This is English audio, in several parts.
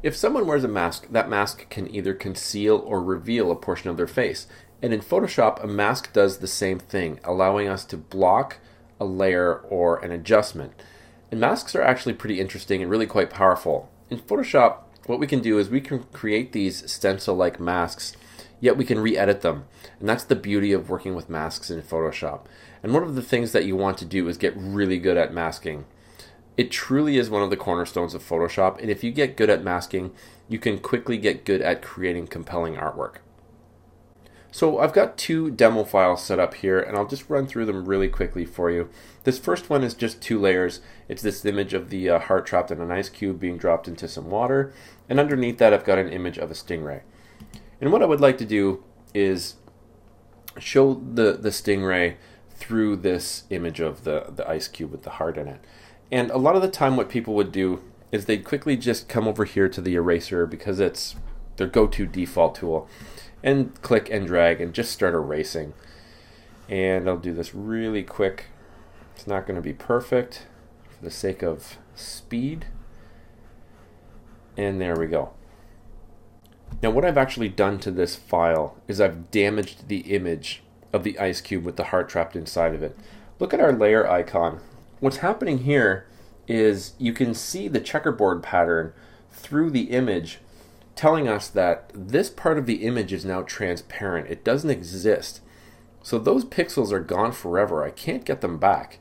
If someone wears a mask, that mask can either conceal or reveal a portion of their face. And in Photoshop, a mask does the same thing, allowing us to block a layer or an adjustment. And masks are actually pretty interesting and really quite powerful. In Photoshop, what we can do is we can create these stencil-like masks, yet we can re-edit them. And that's the beauty of working with masks in Photoshop. And one of the things that you want to do is get really good at masking. It truly is one of the cornerstones of Photoshop, and if you get good at masking, you can quickly get good at creating compelling artwork. So I've got two demo files set up here, and I'll just run through them really quickly for you. This first one is just two layers. It's this image of the heart trapped in an ice cube being dropped into some water, and underneath that I've got an image of a stingray. And what I would like to do is show the stingray through this image of the ice cube with the heart in it. And a lot of the time what people would do is they'd quickly just come over here to the eraser because it's their go-to default tool, and click and drag and just start erasing. And I'll do this really quick. It's not going to be perfect for the sake of speed. And there we go. Now what I've actually done to this file is I've damaged the image of the ice cube with the heart trapped inside of it. Look at our layer icon. What's happening here is you can see the checkerboard pattern through the image, telling us that this part of the image is now transparent. It doesn't exist. So those pixels are gone forever. I can't get them back.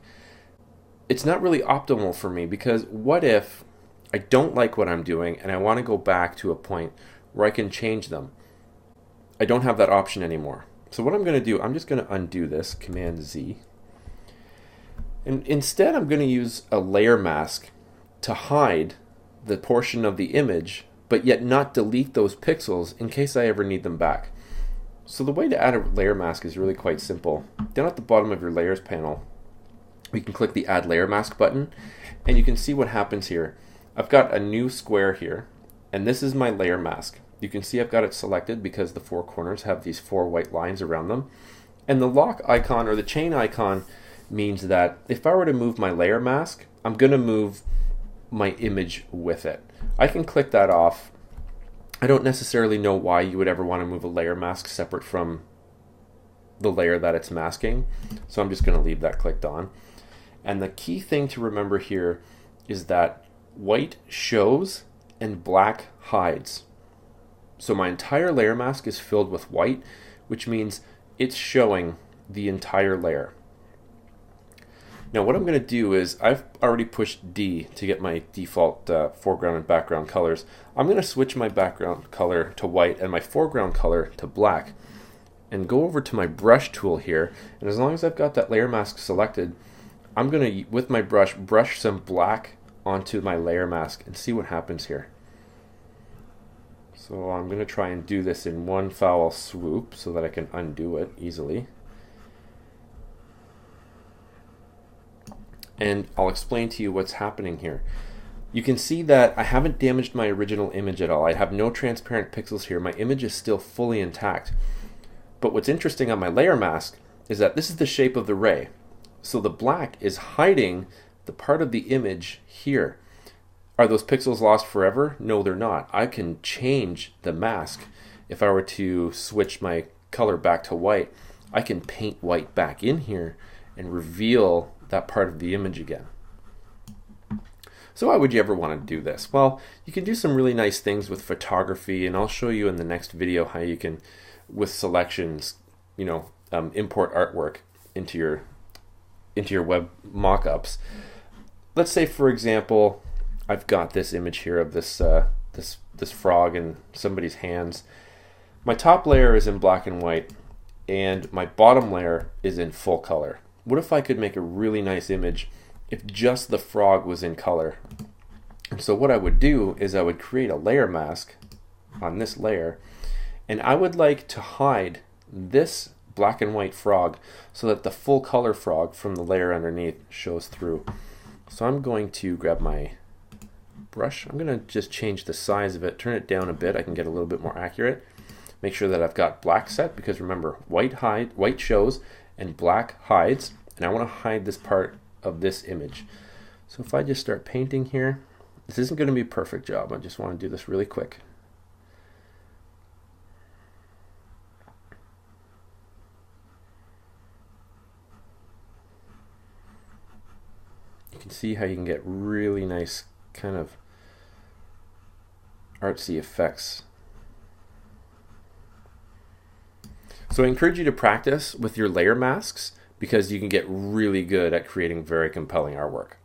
It's not really optimal for me because what if I don't like what I'm doing and I want to go back to a point where I can change them? I don't have that option anymore. So what I'm going to do, I'm just going to undo this, Command Z. And instead I'm going to use a layer mask to hide the portion of the image, but yet not delete those pixels in case I ever need them back. So the way to add a layer mask is really quite simple. Down at the bottom of your layers panel, we can click the Add Layer Mask button, and you can see what happens here. I've got a new square here, and this is my layer mask. You can see I've got it selected because the four corners have these four white lines around them. And the lock icon or the chain icon means that if I were to move my layer mask, I'm going to move my image with it. I can click that off. I don't necessarily know why you would ever want to move a layer mask separate from the layer that it's masking, so I'm just going to leave that clicked on. And the key thing to remember here is that white shows and black hides. So my entire layer mask is filled with white, which means it's showing the entire layer. Now what I'm going to do is I've already pushed D to get my default foreground and background colors. I'm going to switch my background color to white and my foreground color to black and go over to my brush tool here, and as long as I've got that layer mask selected, I'm going to, with my brush some black onto my layer mask and see what happens here. So I'm going to try and do this in one foul swoop so that I can undo it easily. And I'll explain to you what's happening here. You can see that I haven't damaged my original image at all. I have no transparent pixels here. My image is still fully intact. But what's interesting on my layer mask is that this is the shape of the ray. So the black is hiding the part of the image here. Are those pixels lost forever? No, they're not. I can change the mask. If I were to switch my color back to white, I can paint white back in here and reveal that part of the image again. So why would you ever want to do this? Well, you can do some really nice things with photography, and I'll show you in the next video how you can, with selections, import artwork into your web mockups. Let's say, for example, I've got this image here of this frog in somebody's hands. My top layer is in black and white, and my bottom layer is in full color. What if I could make a really nice image if just the frog was in color? And so what I would do is I would create a layer mask on this layer, and I would like to hide this black and white frog so that the full color frog from the layer underneath shows through. So I'm going to grab my brush. I'm going to just change the size of it, turn it down a bit. I can get a little bit more accurate. Make sure that I've got black set, because remember, white shows and black hides, and I want to hide this part of this image. So if I just start painting here, This isn't going to be a perfect job. I just want to do this really quick. You can see how you can get really nice kind of artsy effects. So I encourage you to practice with your layer masks because you can get really good at creating very compelling artwork.